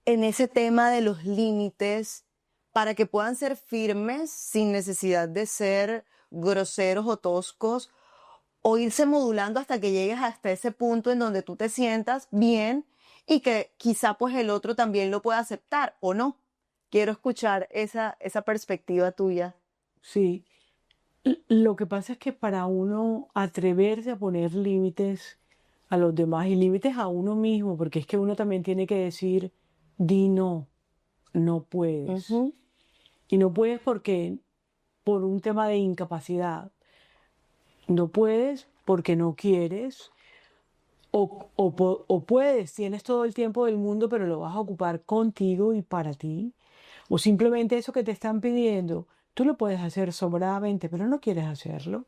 en ese tema de los límites para que puedan ser firmes sin necesidad de ser groseros o toscos o irse modulando hasta que llegues hasta ese punto en donde tú te sientas bien y que quizá pues el otro también lo pueda aceptar o no. Quiero escuchar esa perspectiva tuya. Sí. Lo que pasa es que para uno atreverse a poner límites a los demás y límites a uno mismo, porque es que uno también tiene que decir, di no, no puedes. Ujú. Y no puedes porque por un tema de incapacidad. No puedes porque no quieres. O puedes, tienes todo el tiempo del mundo, pero lo vas a ocupar contigo y para ti. O simplemente eso que te están pidiendo, tú lo puedes hacer sobradamente, pero no quieres hacerlo.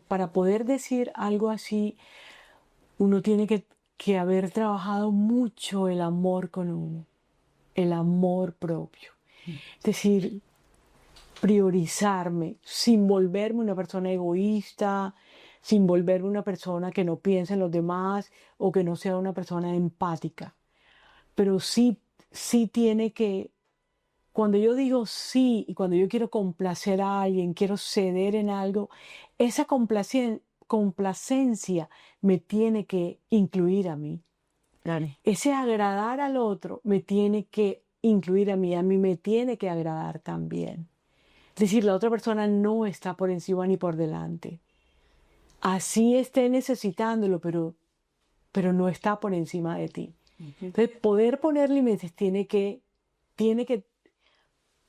Para poder decir algo así, uno tiene que haber trabajado mucho el amor con uno, el amor propio. Es decir, priorizarme sin volverme una persona egoísta, sin volverme una persona que no piensa en los demás o que no sea una persona empática. Pero sí tiene que, cuando yo digo sí y cuando yo quiero complacer a alguien, quiero ceder en algo, esa complacencia me tiene que incluir a mí. Claro. Ese agradar al otro me tiene que incluir a mí me tiene que agradar también. Es decir, la otra persona no está por encima ni por delante. Así esté necesitándolo, pero no está por encima de ti. Entonces, poder poner límites tiene que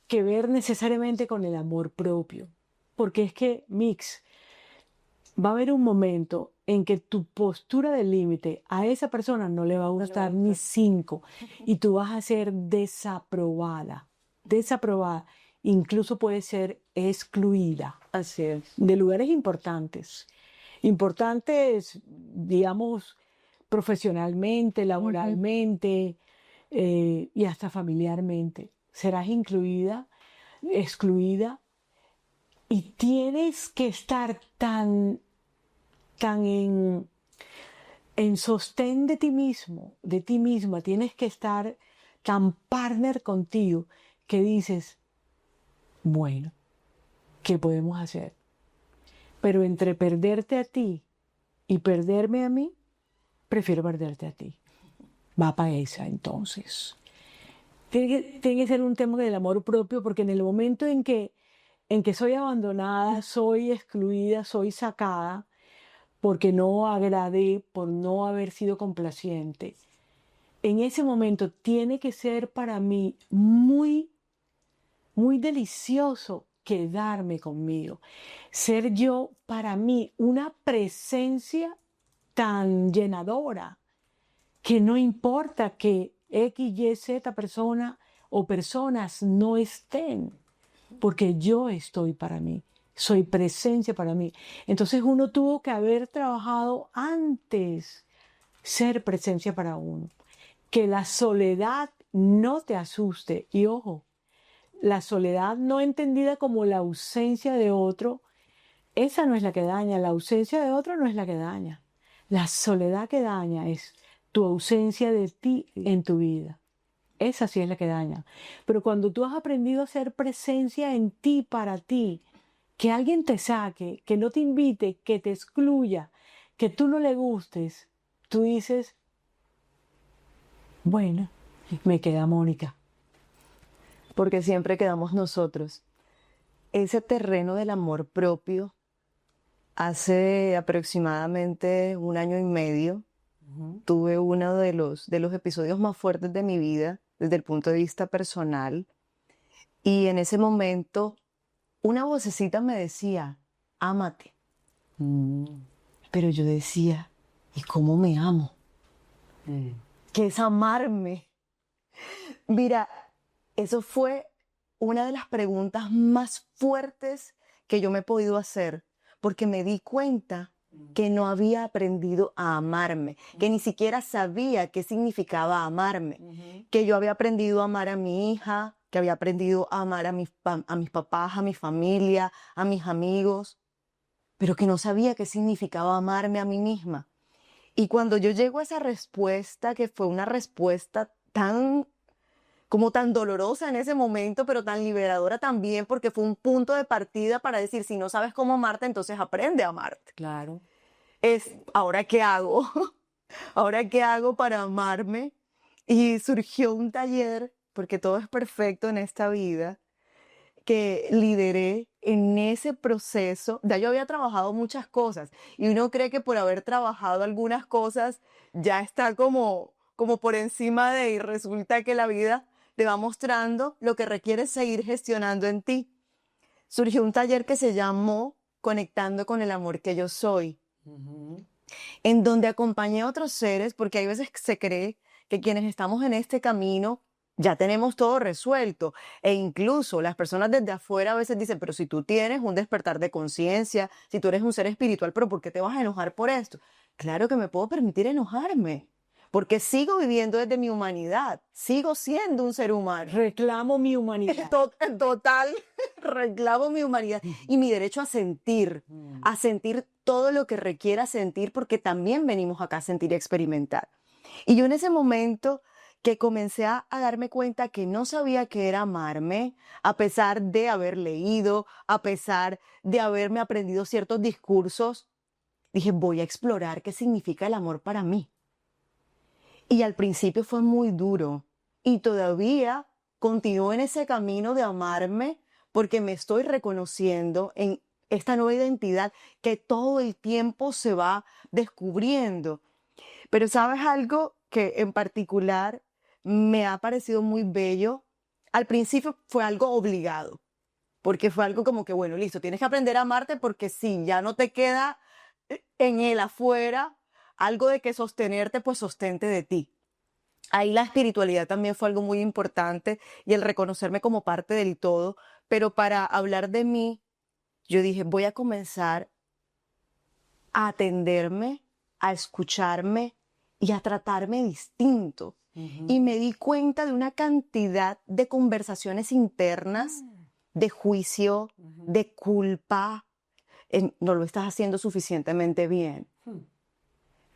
ver necesariamente con el amor propio. Porque es que, Mix, va a haber un momento en que tu postura del límite a esa persona no le va a gustar ni 5 y tú vas a ser desaprobada. Incluso puede ser excluida Así es. de lugares importantes, digamos, profesionalmente, laboralmente, y hasta familiarmente. Serás incluida, excluida, y tienes que estar tan en sostén de ti mismo, de ti misma, tienes que estar tan partner contigo que dices, bueno, ¿qué podemos hacer? Pero entre perderte a ti y perderme a mí, prefiero perderte a ti. Va para esa entonces. Tiene que ser un tema del amor propio, porque en el momento en que soy abandonada, soy excluida, soy sacada, porque no agradé, por no haber sido complaciente, en ese momento tiene que ser para mí muy, muy delicioso quedarme conmigo. Ser yo para mí una presencia tan llenadora que no importa que X, Y, Z persona o personas no estén, porque yo estoy para mí, soy presencia para mí. Entonces uno tuvo que haber trabajado antes ser presencia para uno. Que la soledad no te asuste. Y ojo, la soledad no entendida como la ausencia de otro, esa no es la que daña, la ausencia de otro no es la que daña. La soledad que daña es tu ausencia de ti en tu vida. Esa sí es la que daña. Pero cuando tú has aprendido a ser presencia en ti, para ti, que alguien te saque, que no te invite, que te excluya, que tú no le gustes, tú dices, bueno, me queda Mónica. Porque siempre quedamos nosotros. Ese terreno del amor propio, hace aproximadamente 1 año y medio, tuve uno de los episodios más fuertes de mi vida desde el punto de vista personal. Y en ese momento, una vocecita me decía, ámate. Pero yo decía, ¿y cómo me amo? ¿Qué es amarme? Mira, eso fue una de las preguntas más fuertes que yo me he podido hacer, porque me di cuenta que no había aprendido a amarme, que ni siquiera sabía qué significaba amarme, que yo había aprendido a amar a mi hija, que había aprendido a amar a mis papás, a mi familia, a mis amigos, pero que no sabía qué significaba amarme a mí misma. Y cuando yo llego a esa respuesta, que fue una respuesta tan dolorosa en ese momento, pero tan liberadora también, porque fue un punto de partida para decir, si no sabes cómo amarte, entonces aprende a amarte. Claro. es, ¿ahora qué hago? ¿Ahora qué hago para amarme? Y surgió un taller, porque todo es perfecto en esta vida, que lideré en ese proceso. Ya yo había trabajado muchas cosas y uno cree que por haber trabajado algunas cosas ya está como por encima de, y resulta que la vida te va mostrando lo que requiere seguir gestionando en ti. Surgió un taller que se llamó Conectando con el amor que yo soy, en donde acompañé a otros seres, porque hay veces que se cree que quienes estamos en este camino ya tenemos todo resuelto. E incluso las personas desde afuera a veces dicen, pero si tú tienes un despertar de conciencia, si tú eres un ser espiritual, ¿pero por qué te vas a enojar por esto? Claro que me puedo permitir enojarme, porque sigo viviendo desde mi humanidad, sigo siendo un ser humano. Reclamo mi humanidad. Total, reclamo mi humanidad y mi derecho a sentir todo lo que requiera sentir, porque también venimos acá a sentir y experimentar. Y yo en ese momento que comencé a darme cuenta que no sabía qué era amarme, a pesar de haber leído, a pesar de haberme aprendido ciertos discursos, dije, voy a explorar qué significa el amor para mí. Y al principio fue muy duro y todavía continúo en ese camino de amarme porque me estoy reconociendo en esta nueva identidad que todo el tiempo se va descubriendo. Pero ¿sabes algo que en particular me ha parecido muy bello? Al principio fue algo obligado, porque fue algo como que, bueno, listo, tienes que aprender a amarte porque sí, ya no te queda en el afuera algo de que sostenerte, pues sostente de ti. Ahí la espiritualidad también fue algo muy importante y el reconocerme como parte del todo, pero para hablar de mí, yo dije, voy a comenzar a atenderme, a escucharme y a tratarme distinto. Y me di cuenta de una cantidad de conversaciones internas, de juicio, de culpa. No lo estás haciendo suficientemente bien.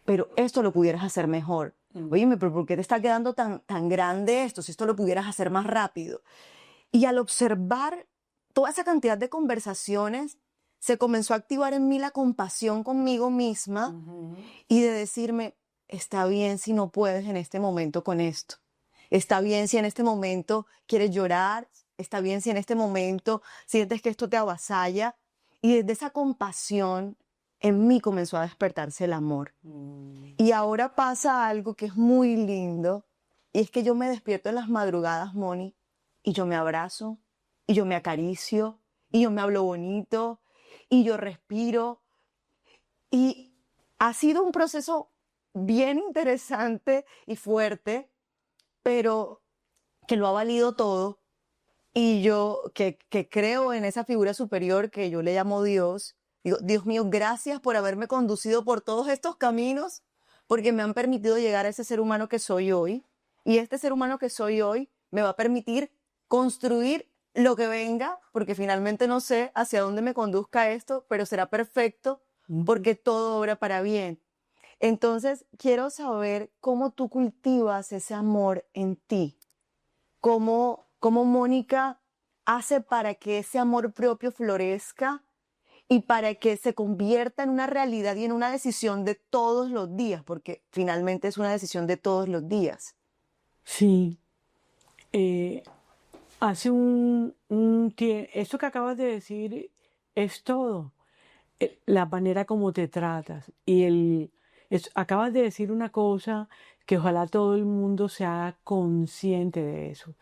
Pero esto lo pudieras hacer mejor. Oye, pero ¿por qué te está quedando tan grande esto? Si esto lo pudieras hacer más rápido. Y al observar toda esa cantidad de conversaciones, se comenzó a activar en mí la compasión conmigo misma y de decirme, está bien si no puedes en este momento con esto. Está bien si en este momento quieres llorar. Está bien si en este momento sientes que esto te avasalla. Y desde esa compasión en mí comenzó a despertarse el amor. Y ahora pasa algo que es muy lindo, y es que yo me despierto en las madrugadas, Moni, y yo me abrazo, y yo me acaricio, y yo me hablo bonito, y yo respiro. Y ha sido un proceso bien interesante y fuerte, pero que lo ha valido todo. Y yo que creo en esa figura superior que yo le llamo Dios, digo, Dios mío, gracias por haberme conducido por todos estos caminos, porque me han permitido llegar a ese ser humano que soy hoy. Y este ser humano que soy hoy me va a permitir construir lo que venga, porque finalmente no sé hacia dónde me conduzca esto, pero será perfecto porque todo obra para bien. Entonces, quiero saber cómo tú cultivas ese amor en ti. Cómo Mónica hace para que ese amor propio florezca y para que se convierta en una realidad y en una decisión de todos los días, porque finalmente es una decisión de todos los días. Sí. Hace un tiempo, eso que acabas de decir es todo. La manera como te tratas. Acabas de decir una cosa que ojalá todo el mundo se haga consciente de eso.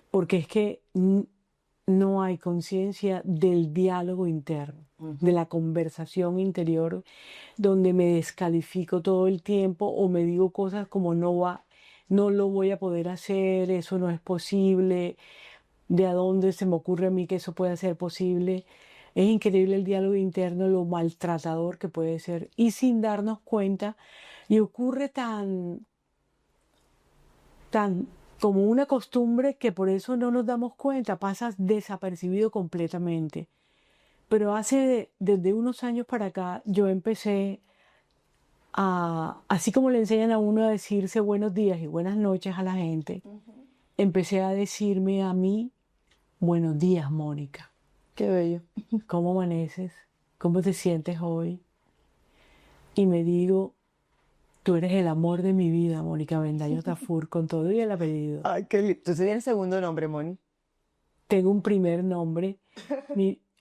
Porque es que no hay conciencia del diálogo interno, de la conversación interior, donde me descalifico todo el tiempo o me digo cosas como no lo voy a poder hacer, eso no es posible, de a dónde se me ocurre a mí que eso pueda ser posible. Es increíble el diálogo interno, lo maltratador que puede ser, y sin darnos cuenta, y ocurre tan como una costumbre que por eso no nos damos cuenta, pasa desapercibido completamente. Pero desde unos años para acá, yo empecé así como le enseñan a uno a decirse buenos días y buenas noches a la gente, empecé a decirme a mí, buenos días, Mónica. Qué bello. ¿Cómo amaneces? ¿Cómo te sientes hoy? y me digo, tú eres el amor de mi vida, Mónica Avendaño Tafur, con todo y el apellido. Ay, qué lindo. Entonces tiene el segundo nombre, Moni. Tengo un primer nombre.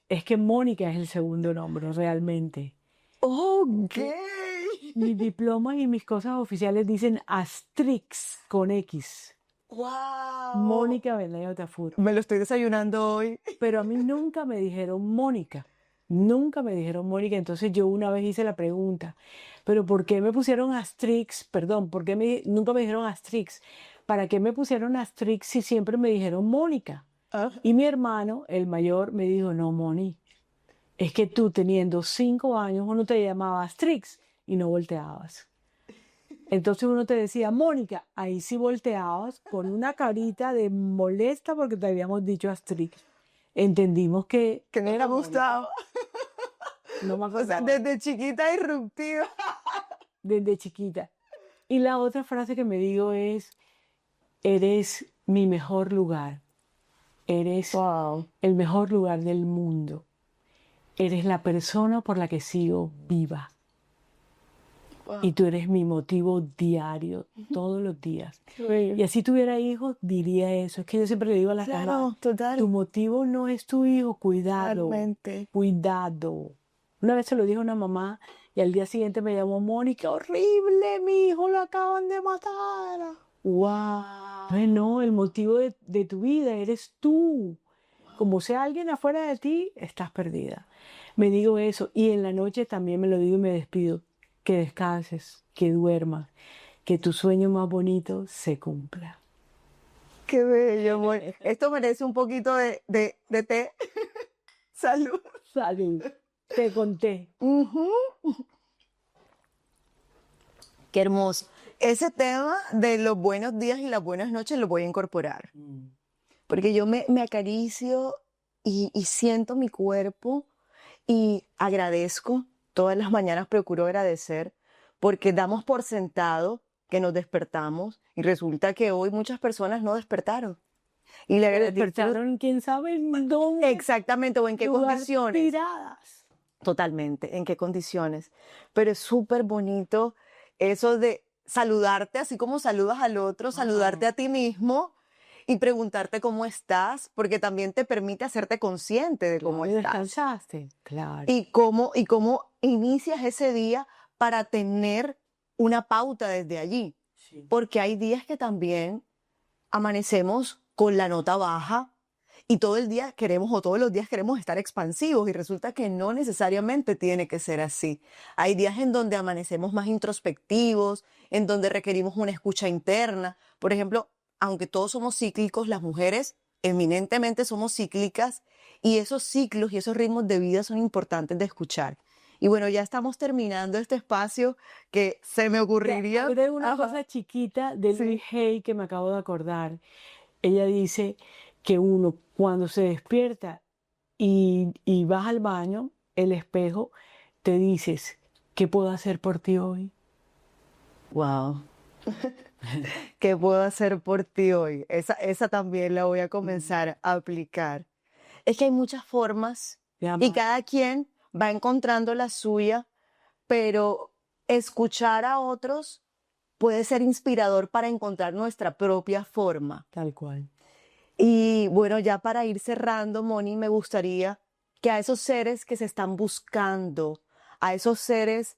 Es que Mónica es el segundo nombre, realmente. Ok. Mis diplomas y mis cosas oficiales dicen Astrix con X. Wow. Mónica Avendaño Tafur. Me lo estoy desayunando hoy. Pero a mí nunca me dijeron Mónica. Nunca me dijeron Mónica. Entonces yo una vez hice la pregunta, ¿pero por qué me pusieron Astrix? Perdón, ¿por qué nunca me dijeron Astrix? ¿Para qué me pusieron Astrix si siempre me dijeron Mónica? Y mi hermano, el mayor, me dijo, no, Moni, es que tú teniendo 5 años uno te llamaba Astrix y no volteabas. Entonces uno te decía, Mónica, ahí sí volteabas con una carita de molesta porque te habíamos dicho Astrix. Entendimos que Que no era Gustavo. no me O sea, acordaba desde chiquita irruptiva. desde chiquita. Y la otra frase que me digo es, eres mi mejor lugar. Eres Wow. el mejor lugar del mundo. Eres la persona por la que sigo viva. Y tú eres mi motivo diario, todos los días. Y así tuviera hijos, diría eso. Es que yo siempre le digo a las mamás, Claro, total. tu motivo no es tu hijo, cuidado, Totalmente. cuidado. Una vez se lo dijo a una mamá y al día siguiente me llamó, Mónica, horrible, mi hijo lo acaban de matar. Wow. Pues no, el motivo de tu vida eres tú. Como sea alguien afuera de ti, estás perdida. Me digo eso y en la noche también me lo digo y me despido. Que descanses, que duermas, que tu sueño más bonito se cumpla. Qué bello, Moni. Esto merece un poquito de té. Salud. Salud. Te conté. Qué hermoso. Ese tema de los buenos días y las buenas noches lo voy a incorporar. Porque yo me acaricio y siento mi cuerpo y agradezco. Todas las mañanas procuro agradecer porque damos por sentado que nos despertamos y resulta que hoy muchas personas no despertaron. Y la gratitud, Despertaron quién sabe en dónde. exactamente, o en qué lugar condiciones. tiradas. Totalmente, en qué condiciones. Pero es súper bonito eso de saludarte así como saludas al otro, saludarte a ti mismo y preguntarte cómo estás, porque también te permite hacerte consciente de cómo Claro, estás. descansaste, claro. Y cómo inicias ese día para tener una pauta desde allí. Sí. Porque hay días que también amanecemos con la nota baja y todo el día queremos o todos los días queremos estar expansivos y resulta que no necesariamente tiene que ser así. Hay días en donde amanecemos más introspectivos, en donde requerimos una escucha interna. Por ejemplo, aunque todos somos cíclicos, las mujeres eminentemente somos cíclicas y esos ciclos y esos ritmos de vida son importantes de escuchar. Y bueno, ya estamos terminando este espacio que se me ocurriría. De una cosa chiquita de Louise Hay que me acabo de acordar. Ella dice que uno cuando se despierta y vas al baño, el espejo, te dices, ¿qué puedo hacer por ti hoy? Wow. ¿Qué puedo hacer por ti hoy? Esa también la voy a comenzar a aplicar. Es que hay muchas formas y cada quien va encontrando la suya, pero escuchar a otros puede ser inspirador para encontrar nuestra propia forma. Tal cual. Y bueno, ya para ir cerrando, Moni, me gustaría que a esos seres que se están buscando, a esos seres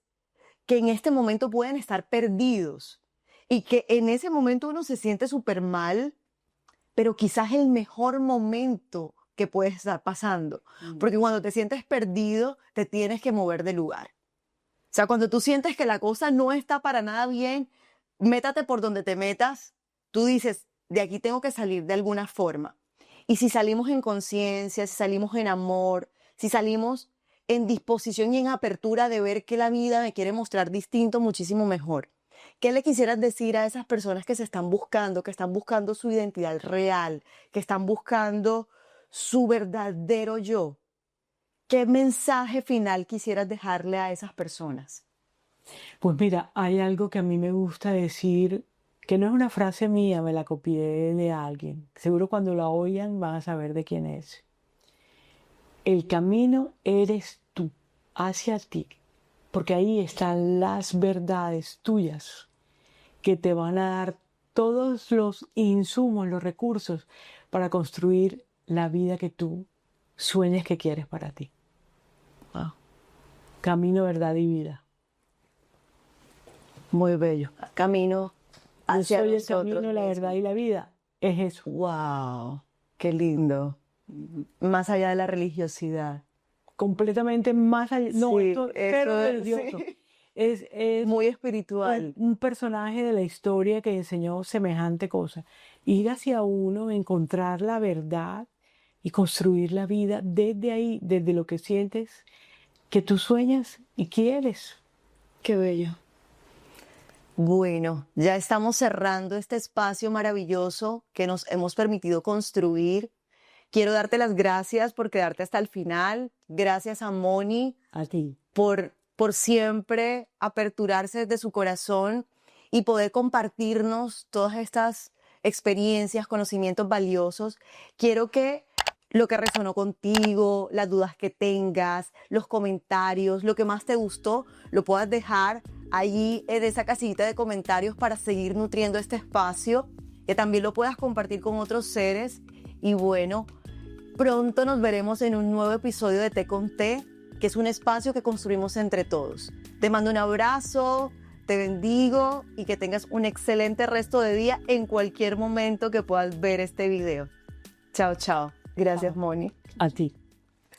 que en este momento pueden estar perdidos y que en ese momento uno se siente súper mal, pero quizás el mejor momento que puedes estar pasando. Porque cuando te sientes perdido, te tienes que mover de lugar. O sea, cuando tú sientes que la cosa no está para nada bien, métate por donde te metas, tú dices, de aquí tengo que salir de alguna forma. Y si salimos en conciencia, si salimos en amor, si salimos en disposición y en apertura de ver que la vida me quiere mostrar distinto, muchísimo mejor. ¿Qué le quisieras decir a esas personas que se están buscando, que están buscando su identidad real, que están buscando su verdadero yo? ¿Qué mensaje final quisieras dejarle a esas personas? Pues mira, hay algo que a mí me gusta decir, que no es una frase mía, me la copié de alguien. Seguro cuando la oigan van a saber de quién es. El camino eres tú, hacia ti. porque ahí están las verdades tuyas que te van a dar todos los insumos, los recursos para construir la vida que tú sueñas que quieres para ti. Wow. Camino, verdad y vida. Muy bello. Camino Yo hacia soy el nosotros camino, la mismos. verdad y la vida. Es eso. Wow, qué lindo. Más allá de la religiosidad. Completamente más allá. No, Sí, esto es eso cero es, religioso. sí. Es Muy espiritual. un personaje de la historia que enseñó semejante cosa. Ir hacia uno, encontrar la verdad y construir la vida desde ahí, desde lo que sientes que tú sueñas y quieres. Qué bello. Bueno, ya estamos cerrando este espacio maravilloso que nos hemos permitido construir. Quiero darte las gracias por quedarte hasta el final. Gracias a Moni A ti. por siempre aperturarse desde su corazón y poder compartirnos todas estas experiencias, conocimientos valiosos. Quiero que lo que resonó contigo, las dudas que tengas, los comentarios, lo que más te gustó, lo puedas dejar allí en esa casillita de comentarios para seguir nutriendo este espacio, que también lo puedas compartir con otros seres. Y bueno, pronto nos veremos en un nuevo episodio de Té con Té, que es un espacio que construimos entre todos. Te mando un abrazo, te bendigo y que tengas un excelente resto de día en cualquier momento que puedas ver este video. Chao, chao. Gracias, Moni. A ti.